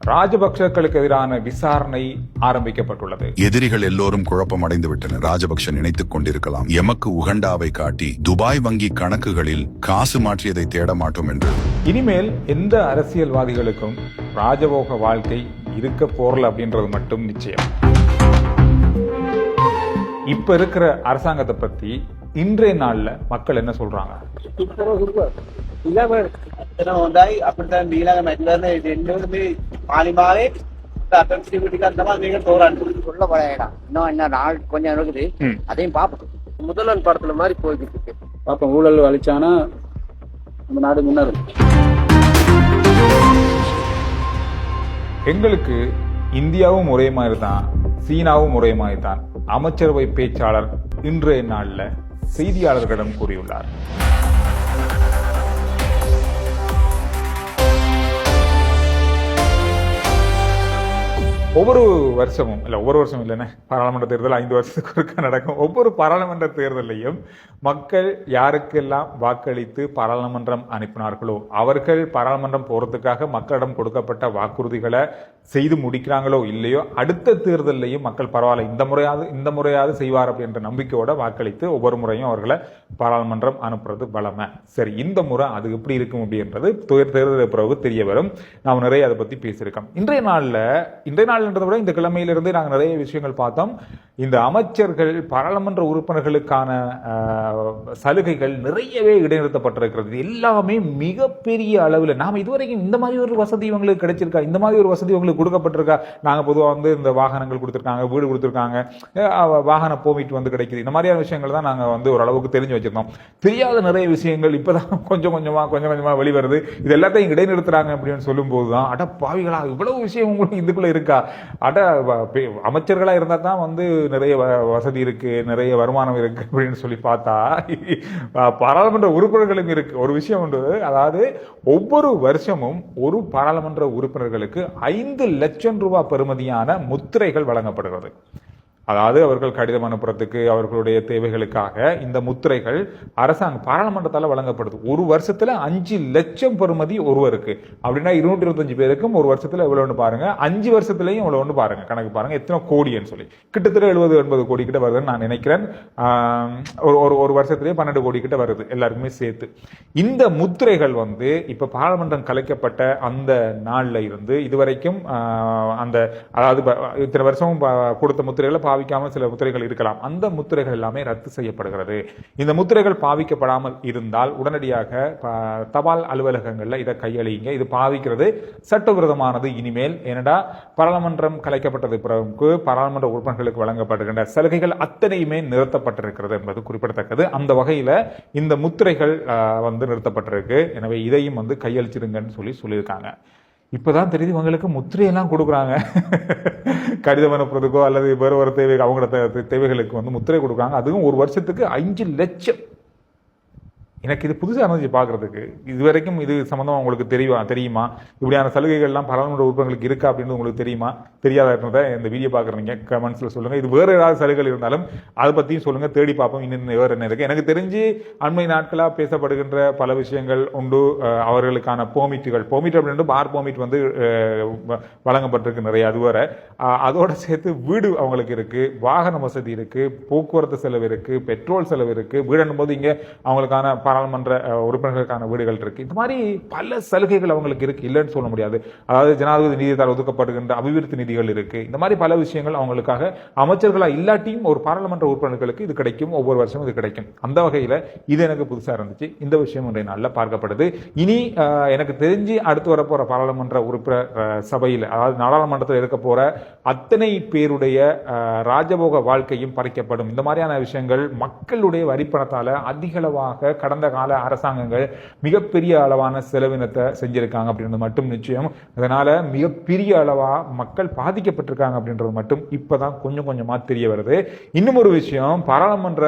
ராஜபக்சர்களுக்கு எதிரான விசாரணை ஆரம்பிக்கப்பட்டுள்ளது. எதிரிகள் எல்லோரும் குழப்பம் அடைந்து விட்டனர். ராஜபக்ஷ நினைத்துக் கொண்டிருக்கலாம், எமக்கு உகண்டாவை காட்டி துபாய் வங்கி கணக்குகளில் காசு மாற்றியதை தேட மாட்டோம் என்று. இனிமேல் எந்த அரசியல்வாதிகளுக்கும் ராஜபோக வாழ்க்கை இருக்க போறல அப்படின்றது மட்டும் நிச்சயம். இப்ப இருக்கிற அரசாங்கத்தை பத்தி இன்றைய நாள்ல மக்கள் என்ன சொல்றாங்க? அப்படித்தான் கொஞ்சம் இருக்குது. அதையும் பாப்போம். முதல்வன் படத்துல மாதிரி போய்கிட்டு இருக்கு. பாப்போம், ஊழல் அழிச்சானா நம்ம நாடு முன்னேறும். எங்களுக்கு இந்தியாவும் ஒரே மாதிரி தான், சீனாவும் ஒரே மாதிரி தான் அமைச்சரவை பேச்சாளர் இன்றைய நாள்ல செய்தியாளர்களிடம் கூறியுள்ளார். ஒவ்வொரு வருஷமும் இல்லைன்னா பாராளுமன்ற தேர்தல் 5 வருஷத்துக்கு ஒருக்க நடக்கும். ஒவ்வொரு பாராளுமன்ற தேர்தலையும் மக்கள் யாருக்கெல்லாம் வாக்களித்து பாராளுமன்றம் அனுப்பினார்களோ அவர்கள் பாராளுமன்றம் போறதுக்காக மக்களிடம் கொடுக்கப்பட்ட வாக்குறுதிகளை செய்து முடிக்கிறாங்களோ இல்லையோ, அடுத்த தேர்தலையும் மக்கள் பரவாயில்ல இந்த முறையாவது செய்வார் அப்படின்ற நம்பிக்கையோட வாக்களித்து ஒவ்வொரு முறையும் அவர்களை பாராளுமன்றம் அனுப்புறது வளமை. சரி, இந்த முறை அது எப்படி இருக்கும் அப்படின்றது தேர்தல் பிறகு தெரிய வரும். நாம் நிறைய அதை பத்தி பேசியிருக்கோம். இன்றைய நாள்ன்றதை விட இந்த கிழமையிலிருந்து நாங்கள் நிறைய விஷயங்கள் பார்த்தோம். இந்த அமைச்சர்கள் பாராளுமன்ற உறுப்பினர்களுக்கான சலுகைகள் நிறையவே இடைநிறுத்தப்பட்டிருக்கிறது. எல்லாமே மிகப்பெரிய அளவில் நாம் இதுவரைக்கும் இந்த மாதிரி ஒரு வசதி இவங்களுக்கு கிடைச்சிருக்கா, இந்த மாதிரி ஒரு வசதி இவங்களுக்கு கொடுக்கப்பட்டிருக்கா? நாங்கள் பொதுவாக இந்த வாகனங்கள் கொடுத்துருக்காங்க, வீடு கொடுத்துருக்காங்க, வாகன பெர்மிட் கிடைக்குது. இந்த மாதிரியான விஷயங்கள் தான் நாங்கள் ஓரளவுக்கு தெரிஞ்சு வச்சிருக்கோம். தெரியாத நிறைய விஷயங்கள் இப்பதான் கொஞ்சம் கொஞ்சமா வெளிவருது. இது எல்லாத்தையும் இடைநிறுத்துறாங்க அப்படின்னு சொல்லும் போதுதான், அட பாவிகளா, இவ்வளவு விஷயம் உங்களுக்கு இதுக்குள்ள இருக்கா? அட அமைச்சர்களா இருந்தா தான் நிறைய வசதி இருக்கு, நிறைய வருமானம் இருக்கு அப்படின்னு சொல்லி பார்த்தா பாராளுமன்ற உறுப்பினர்களும் இருக்கு. ஒரு விஷயம் உண்டு, அதாவது ஒவ்வொரு வருஷமும் ஒரு பாராளுமன்ற உறுப்பினர்களுக்கு 5 லட்சம் ரூபாய் பெறுமதியான முத்திரைகள் வழங்கப்படுகிறது. அதாவது அவர்கள் கடிதம் அனுப்புறதுக்கு அவர்களுடைய தேவைகளுக்காக இந்த முத்திரைகள் பாராளுமன்றத்தால் வழங்கப்படுது. ஒரு வருஷத்துல 5 லட்சம் பெறுமதி ஒருவருக்கு அப்படின்னா 225 பேருக்கும் ஒரு வருஷத்துல எவ்வளவுன்னு பாருங்க. 5 வருஷத்துலயும் எவ்வளவுன்னு பாருங்க, கணக்கு பாருங்க எத்தனை கோடின்னு சொல்லி. கிட்டத்தட்ட 70-80 கோடி கிட்ட வருதுன்னு நான் நினைக்கிறேன். ஒரு வருஷத்துலயே 12 கோடி கிட்ட வருது எல்லாருக்குமே சேர்த்து. இந்த முத்திரைகள் இப்ப பாராளுமன்றம் கலைக்கப்பட்ட அந்த நாள்ல இருந்து இதுவரைக்கும் அதாவது இத்தனை வருஷம் கொடுத்த முத்திரைகளை பாவிக்காமல் சில முத்திரைகள் இருக்கலாம். அந்த முத்திரைகள் எல்லாமே ரத்து செய்யப்படுகிறது. இந்த முத்திரைகள் பாவிக்கப்படாமல் இருந்தால் உடனடியாக தபால் அலுவலகங்கள்ல இதை கையளிங்க. இது பாவிக்கிறது சட்டவிரோதமானது இனிமேல். ஏனடா பாராளுமன்றம் கலைக்கப்பட்டது பிறகு பாராளுமன்ற உறுப்பினர்களுக்கு வழங்கப்படுகின்ற சலுகைகள் அத்தனையுமே நிறுத்தப்பட்டிருக்கிறது என்பது குறிப்பிடத்தக்கது. அந்த வகையில இந்த முத்திரைகள் நிறுத்தப்பட்டிருக்கு. எனவே இதையும் கையளிச்சிருங்கன்னு சொல்லியிருக்காங்க. இப்பதான் தெரியுது இவங்களுக்கு முத்திரையெல்லாம் கொடுக்குறாங்க. கடிதம் அனுப்புறதுக்கோ அல்லது வேறு ஒரு தேவை அவங்களோட தேவைகளுக்கு முத்திரை கொடுக்குறாங்க. அதுவும் ஒரு வருஷத்துக்கு 5 லட்சம். எனக்கு இது புதுசாக இருந்துச்சு பார்க்கறதுக்கு. இதுவரைக்கும் இது சம்பந்தமா உங்களுக்கு தெரியுமா? இப்படியான சலுகைகள்லாம் பாராளுமன்ற உறுப்பினர்களுக்கு இருக்கா அப்படின்னு உங்களுக்கு தெரியுமா? தெரியாத இருந்ததை இந்த வீடியோ பார்க்குறீங்க கமெண்ட்ஸ்ல சொல்லுங்க. இது வேறு ஏதாவது சலுகைகள் இருந்தாலும் அதை பற்றியும் சொல்லுங்க, தேடி பார்ப்போம். இன்னும் வேறு என்ன இருக்கு? எனக்கு தெரிஞ்சு அண்மை நாட்களாக பேசப்படுகின்ற பல விஷயங்கள் உண்டு. அவர்களுக்கான பெர்மிட் அப்படின்ட்டு பார் பெர்மிட் வழங்கப்பட்டிருக்கு நிறைய. அது வேற. அதோட சேர்த்து வீடு அவங்களுக்கு இருக்கு, வாகன வசதி இருக்கு, போக்குவரத்து செலவு இருக்கு, பெட்ரோல் செலவு இருக்கு. வீடு போது இங்க அவங்களுக்கான பாராளுமன்ற உறுப்பினர்களுக்கான வீடுகள் இருக்கு. இந்த மாதிரி பல சலுகைகள் அவங்களுக்கு இருக்கு, இல்லைன்னு சொல்ல முடியாது. அதாவது ஜனாதிபதி நிதியத்தால் ஒதுக்கப்படுகின்ற அபிவிருத்தி நிதிகள் இருக்கு. இந்த மாதிரி பல விஷயங்கள் அவங்களுக்காக அமைச்சர்களா இல்லாட்டியும் ஒரு பாராளுமன்ற உறுப்பினர்களுக்கு இது கிடைக்கும். ஒவ்வொரு வருஷமும் இது கிடைக்கும். அந்த வகையில இது எனக்கு புதுசா இருந்துச்சு. இந்த விஷயம் இன்றைய நாளில் பார்க்கப்படுது. இனி எனக்கு தெரிஞ்சு அடுத்து வரப்போற பாராளுமன்ற உறுப்பினர் சபையில், அதாவது நாடாளுமன்றத்தில் இருக்க போற அத்தனை பேருடைய ராஜபோக வாழ்க்கையும் பறிக்கப்படும். இந்த மாதிரியான விஷயங்கள் மக்களுடைய வரிப்பணத்தால அதிகளவாக கடந்த கால அரசாங்கங்கள் மிகப்பெரிய அளவான செலவினத்தை செஞ்சிருக்காங்க அப்படின்றது மட்டும் நிச்சயம். அதனால மிகப்பெரிய அளவா மக்கள் பாதிக்கப்பட்டிருக்காங்க அப்படின்றது மட்டும் இப்பதான் கொஞ்சம் கொஞ்சமா தெரிய வருது. இன்னும் ஒரு விஷயம், பாராளுமன்ற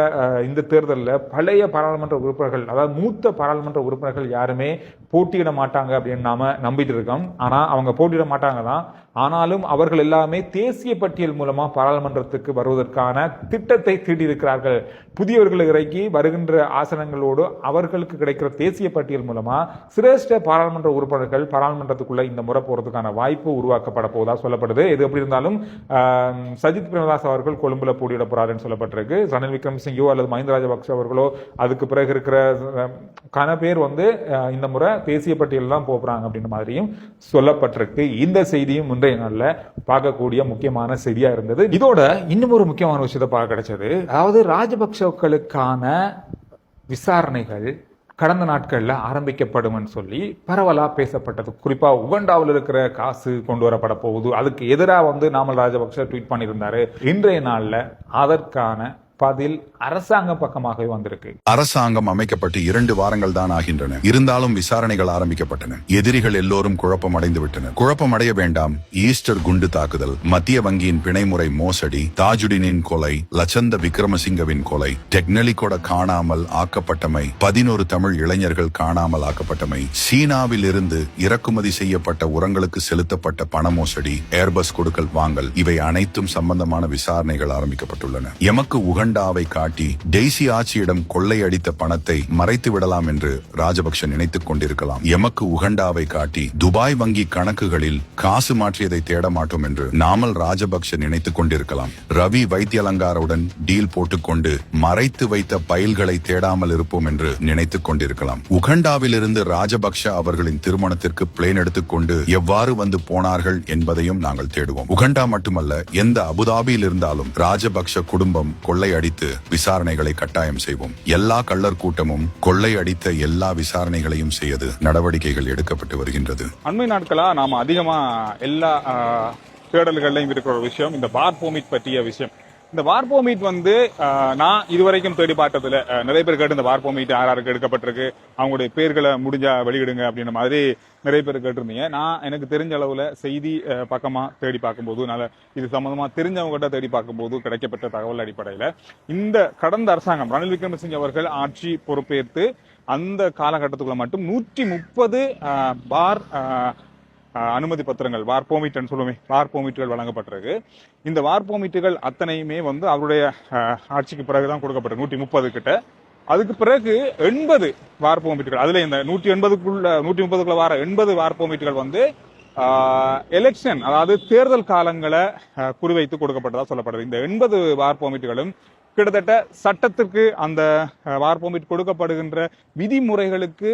இந்த தேர்தலில் பழைய பாராளுமன்ற உறுப்பினர்கள், அதாவது மூத்த பாராளுமன்ற உறுப்பினர்கள் யாருமே போட்டியிட மாட்டாங்க அப்படின்னு நாம நம்பிட்டு இருக்கோம். ஆனா அவங்க போட்டியிட மாட்டாங்க தான். ஆனாலும் அவர்கள் எல்லாமே தேசிய பட்டியல் மூலமா பாராளுமன்றத்துக்கு வருவதற்கான திட்டத்தை தீட்டியிருக்கிறார்கள். புதியவர்களை இறக்கி வருகின்ற ஆசனங்களோடு அவர்களுக்கு கிடைக்கிற தேசிய பட்டியல் மூலமா சிரேஷ்ட பாராளுமன்ற உறுப்பினர்கள் பாராளுமன்றத்துக்குள்ள இந்த முறை போறதுக்கான வாய்ப்பு உருவாக்கப்பட போவதா சொல்லப்படுது. இது எப்படி இருந்தாலும் சஜித் பிரேமதாஸ் அவர்கள் கொழும்புல போட்டியிட போறாருன்னு சொல்லப்பட்டிருக்கு. ரணில் விக்ரமசிங்கோ அல்லது மஹிந்த ராஜபக்ஷ அவர்களோ அதுக்கு பிறகு இருக்கிற கன பேர் இந்த முறை தேசிய பட்டியல் தான் போறாங்க அப்படின்ற மாதிரியும் சொல்லப்பட்டிருக்கு. இந்த செய்தியும் முந்தைய நாள்ல பார்க்கக்கூடிய முக்கியமான செய்தியா இருந்தது. இதோட இன்னும் ஒரு முக்கியமான விஷயத்தை பார்க்க கிடைச்சது. அதாவது ராஜபக்ஷக்களுக்கான விசாரணைகள் கடந்த நாட்கள்ல ஆரம்பிக்கப்படும் சொல்லி பரவலா பேசப்பட்டது. குறிப்பா உகண்டாவில் இருக்கிற காசு கொண்டு வரப்பட போகுது, அதுக்கு எதிராக நாமல் ராஜபக்ஷ ட்வீட் பண்ணியிருந்தாரு. இன்றைய நாள்ல அதற்கான பதில் அரசாங்க பக்கமாகவே வந்திருக்கு. அரசாங்கம் அமைக்கப்பட்டு 2 வாரங்கள் தான் ஆகின்றன. இருந்தாலும் விசாரணைகள் ஆரம்பிக்கப்பட்டன. எதிரிகள் எல்லோரும் குழப்பம் அடைந்து விட்டனர். குழப்பம் அடைய வேண்டாம். ஈஸ்டர் குண்டு தாக்குதல், மத்திய வங்கியின் பிணைமுறை மோசடி, தாஜுடினின் கொலை, லச்சந்த விக்ரமசிங்கவின் கொலை, டெக்னலிகோட காணாமல் ஆக்கப்பட்டமை, 11 தமிழ் இளைஞர்கள் காணாமல் ஆக்கப்பட்டமை, சீனாவில் இருந்து இறக்குமதி செய்யப்பட்ட உரங்களுக்கு செலுத்தப்பட்ட பண மோசடி, ஏர்பஸ் கொடுக்கல் வாங்கல், இவை அனைத்தும் சம்பந்தமான விசாரணைகள் ஆரம்பிக்கப்பட்டுள்ளன. எமக்கு உகண்டாவை காட்டி டெய்சி ஆட்சியிடம் கொள்ளையடித்த பணத்தை மறைத்து விடலாம் என்று ராஜபக்ஷ நினைத்துக் கொண்டிருக்கலாம். எமக்கு உகண்டாவை காட்டி துபாய் வங்கி கணக்குகளில் காசு மாற்றியதை தேட மாட்டோம் என்று நாமல் ராஜபக்ஷ நினைத்துக் கொண்டிருக்கலாம். ரவி வைத்தியலங்காருடன் டீல் போட்டுக்கொண்டு மறைத்து வைத்த பைல்களை தேடாமல் இருப்போம் என்று நினைத்துக் கொண்டிருக்கலாம். உகண்டாவில் இருந்து ராஜபக்ஷ அவர்களின் திருமணத்திற்கு பிளேன் எடுத்துக்கொண்டு எவ்வாறு வந்து போனார்கள் என்பதையும் நாங்கள் தேடுவோம். உகண்டா மட்டுமல்ல, எந்த அபுதாபியில் இருந்தாலும் ராஜபக்ஷ குடும்பம் கொள்ளை அடித்து விசாரணைகளை கட்டாயம் செய்வோம். எல்லா கள்ளர் கூட்டமும் கொள்ளை அடித்த எல்லா விசாரணைகளையும் செய்து நடவடிக்கைகள் எடுக்கப்பட்டு வருகின்றது. அண்மை நாட்களா நாம அதிகமா எல்லா தேடல்கள்லையும் இருக்கிற ஒரு விஷயம் இந்த வார் பெர்மிட் பற்றிய விஷயம். இந்த வார் பெர்மிட் நான் இதுவரைக்கும் தேடி பார்த்ததுல நிறைய பேர் கேட்டு இந்த வார் பெர்மிட் யாருக்கு எடுக்கப்பட்டிருக்கு, அவங்களுடைய பேர்களை முடிஞ்சா வெளியிடுங்க அப்படின்ற மாதிரி நிறைய பேர் கேட்டிருந்தீங்க. நான் எனக்கு தெரிஞ்ச அளவுல செய்தி பக்கமா தேடி பார்க்கும்போது, இது சம்பந்தமா தெரிஞ்சவங்க கிட்ட தேடி பார்க்கும்போது கிடைக்கப்பட்ட தகவல் அடிப்படையில இந்த கடந்த அரசாங்கம் ரணில் விக்ரமசிங்கே அவர்கள் ஆட்சி பொறுப்பேற்று அந்த காலகட்டத்துக்குள்ள மட்டும் 130 பார் அனுமதி பத்திரங்கள், வார் பெர்மிட் சொல்லுவோமே, வார் பெர்மிட்டுகள் வழங்கப்பட்டிருக்கு. இந்த வார் பெர்மிட்டுகள் அத்தனையுமே அவருடைய ஆட்சிக்கு பிறகுதான் கொடுக்கப்பட்டிருக்கு, 130 கிட்ட. அதுக்கு பிறகு 80 வார் பெர்மிட்டுகள், அதுல இந்த 130க்குள்ள வார 80 வார் பெர்மிட்டுகள் எலெக்ஷன், அதாவது தேர்தல் காலங்களை குறிவைத்து கொடுக்கப்பட்டதா சொல்லப்படுது. இந்த 80 வார் பெர்மிட்டுகளும் கிட்டத்தட்ட சட்டத்திற்கு அந்த வார் பெர்மிட் கொடுக்கப்படுகின்ற விதிமுறைகளுக்கு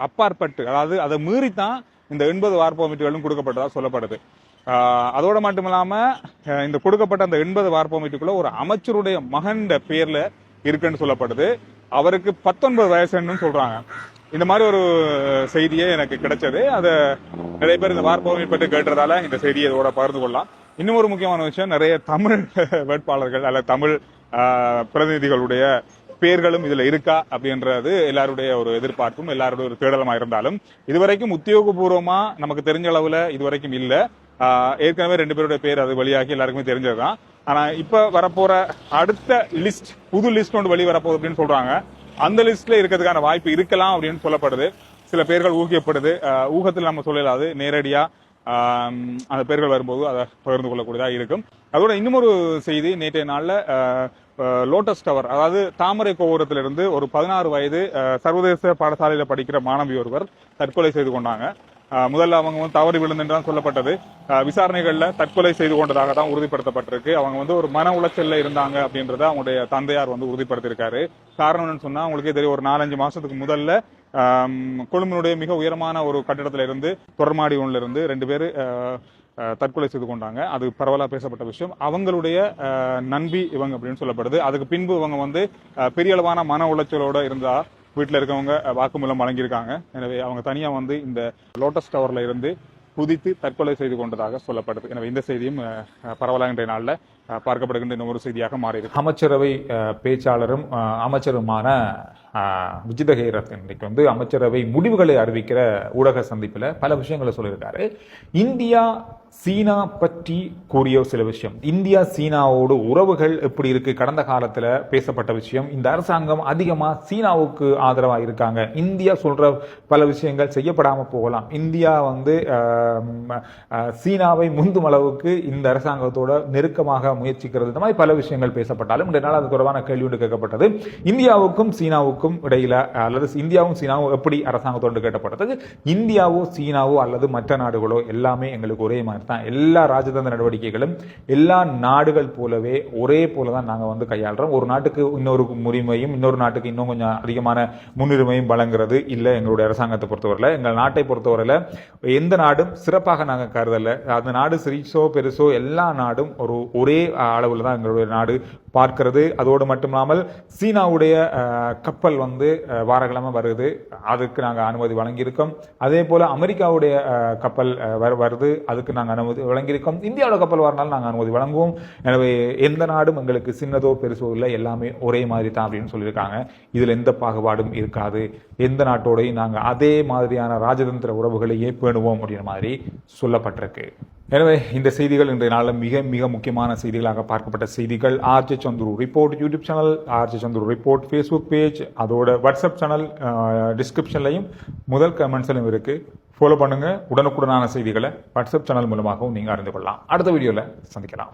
அப்பாற்பட்டு, அதாவது அதை மீறித்தான் இந்த 80 வார் பெர்மிட்டுகளும் கொடுக்கப்பட்டதா சொல்லப்படுது. அதோட மட்டுமில்லாம இந்த கொடுக்கப்பட்ட அந்த 80 வார் பெர்மிட்டுக்குள்ள ஒரு அமைச்சருடைய மகன் பேர்ல இருக்குன்னு சொல்லப்படுது. அவருக்கு 19 வயசுன்னு சொல்றாங்க. இந்த மாதிரி ஒரு செய்தியே எனக்கு கிடைச்சது. அதை நிறைய பேர் இந்த வார் பெர்மிட் பற்றி கேட்டதால இந்த செய்தியை இதோட பகிர்ந்து கொள்ளலாம். இன்னும் ஒரு முக்கியமான விஷயம், நிறைய தமிழ் வேட்பாளர்கள் அல்ல தமிழ் பிரதிநிதிகளுடைய பேர்களும் இதுல இருக்கா அப்படின்றது எல்லாருடைய ஒரு எதிர்பார்ப்பும் எல்லாருடைய ஒரு தேடலமா இருந்தாலும் இதுவரைக்கும் உத்தியோகபூர்வமா நமக்கு தெரிஞ்ச அளவுல இதுவரைக்கும் இல்ல. ஏற்கனவே 2 பேருடைய பேர் அது வெளியாகி எல்லாருக்குமே தெரிஞ்சதுதான். ஆனா இப்ப வரப்போற அடுத்த லிஸ்ட், புது லிஸ்ட் ஒன்று வெளியே வரப்போகுது அப்படின்னு சொல்றாங்க. அந்த லிஸ்ட்ல இருக்கிறதுக்கான வாய்ப்பு இருக்கலாம் அப்படின்னு சொல்லப்படுது. சில பேர்கள் ஊகிக்கப்படுது. ஊகத்தில் நம்ம சொல்லலாது, நேரடியா அந்த பேர்கள் வரும்போது அதை பகிர்ந்து கொள்ளக்கூடியதா இருக்கும். அதோட இன்னும் ஒரு செய்தி, நேற்றைய நாள்ல லோட்டஸ் டவர், அதாவது தாமரை கோபுரத்திலிருந்து ஒரு 16 வயது சர்வதேச பாடசாலையில படிக்கிற மாணவி ஒருவர் தற்கொலை செய்து கொண்டாங்க. முதல்ல அவங்க தவறி விழுந்துதான் சொல்லப்பட்டது. விசாரணைகள்ல தற்கொலை செய்து கொண்டதாக தான் உறுதிப்படுத்தப்பட்டிருக்கு. அவங்க ஒரு மன உளைச்சல்ல இருந்தாங்க அப்படின்றத அவங்களுடைய தந்தையார் உறுதிப்படுத்தியிருக்காரு. காரணம் என்னன்னு சொன்னா, உங்களுக்கே தெரியும், ஒரு 4-5 மாசத்துக்கு முதல்ல கொழும்பினுடைய மிக உயரமான ஒரு கட்டிடத்துல இருந்து தொடர்மாடி ஒன்றுல இருந்து 2 பேர் தற்கொலை செய்து கொண்டாங்க. அது பரவலா பேசப்பட்ட விஷயம். அவங்களுடைய நண்பி இவங்க அப்படின்னு சொல்லப்படுது. அதுக்கு பின்பு இவங்க பெரிய அளவான மன உளைச்சலோட இருந்தா வீட்டில் இருக்கவங்க வாக்குமூலம் வழங்கியிருக்காங்க. எனவே அவங்க தனியா இந்த லோட்டஸ் டவர்ல இருந்து குதித்து தற்கொலை செய்து கொண்டதாக சொல்லப்படுது. எனவே இந்த செய்தியும் பரவலாக இன்றைய நாளில் பார்க்கப்படுகின்ற இன்னொரு செய்தியாக மாறியிருக்கு. அமைச்சரவை பேச்சாளரும் அமைச்சருமான விஜித ஹேரத் இன்றைக்கு அமைச்சரவை முடிவுகளை அறிவிக்கிற ஊடக சந்திப்பில் பல விஷயங்களை சொல்லியிருக்காரு. இந்தியா சீனா பற்றி கூறிய சில விஷயம், இந்தியா சீனாவோடு உறவுகள் எப்படி இருக்கு, கடந்த காலத்துல பேசப்பட்ட விஷயம், இந்த அரசாங்கம் அதிகமா சீனாவுக்கு ஆதரவா இருக்காங்க, இந்தியா சொல்ற பல விஷயங்கள் செய்யப்படாம போகலாம், இந்தியா வந்து சீனாவை முந்தும் அளவுக்கு இந்த அரசாங்கத்தோட நெருக்கமாக முயற்சிக்கிறது, இந்த மாதிரி பல விஷயங்கள் பேசப்பட்டாலும் இந்த நாள் அது தொடர்பான கேள்வி ஒன்று கேட்கப்பட்டது. இந்தியாவுக்கும் சீனாவுக்கும் இடையில அல்லது இந்தியாவும் சீனாவும் எப்படி அரசாங்கத்தோடு கேட்கப்பட்டது, இந்தியாவோ சீனாவோ அல்லது மற்ற நாடுகளோ எல்லாமே எங்களுக்கு ஒரே மாதிரி தான், எல்லா ராஜதந்திர நடவடிக்கைகளும் எல்லா நாடுகள் போலவே ஒரே போலதான் நாங்க வந்து கையாளுறோம். ஒரு நாட்டுக்கு இன்னொரு உரிமையும் இன்னொரு நாட்டுக்கு இன்னும் கொஞ்சம் அதிகமான முன்னுரிமையும் வழங்குறது இல்ல. எங்களுடைய அரசாங்கத்தை பொறுத்தவரையில, எங்கள் நாட்டை பொறுத்தவரையில எந்த நாடும் சிறப்பாக நாங்க கருதல. அந்த நாடு சிறிசோ பெருசோ எல்லா நாடும் ஒரே அளவுல தான் எங்களுடைய நாடு பார்க்கிறது. அதோடு மட்டுமில்லாமல் சீனாவுடைய கப்பல் வந்து வாரக்கிழமை வருது, அதுக்கு நாங்கள் அனுமதி வழங்கியிருக்கோம். அதே போல அமெரிக்காவுடைய கப்பல் வருது, அதுக்கு நாங்கள் அனுமதி வழங்கியிருக்கோம். இந்தியாவோட கப்பல் வரனாலும் நாங்கள் அனுமதி வழங்குவோம். எனவே எந்த நாடும் எங்களுக்கு சின்னதோ பெருசோ இல்லை, எல்லாமே ஒரே மாதிரி தான் அப்படின்னு சொல்லியிருக்காங்க. இதுல எந்த பாகுபாடும் இருக்காது, எந்த நாட்டோடையும் நாங்கள் அதே மாதிரியான ராஜதந்திர உறவுகளையே பேணுவோம் அப்படின்ற மாதிரி சொல்லப்பட்டிருக்கு. எனவே இந்த செய்திகள் இன்றைய நாளில் மிக மிக முக்கியமான செய்திகளாக பார்க்கப்பட்ட செய்திகள். RJ Chandru report YouTube channel, RJ Chandru report Facebook page, அதோட வாட்ஸ்அப் சேனல் டிஸ்கிரிப்ஷன்லையும் முதல் கமெண்ட்ஸ்லையும் இருக்கு. ஃபாலோ பண்ணுங்க. உடனுக்குடனான செய்திகளை வாட்ஸ்அப் சேனல் மூலமாகவும் நீங்க அறிந்து கொள்ளலாம். அடுத்த வீடியோல சந்திக்கலாம்.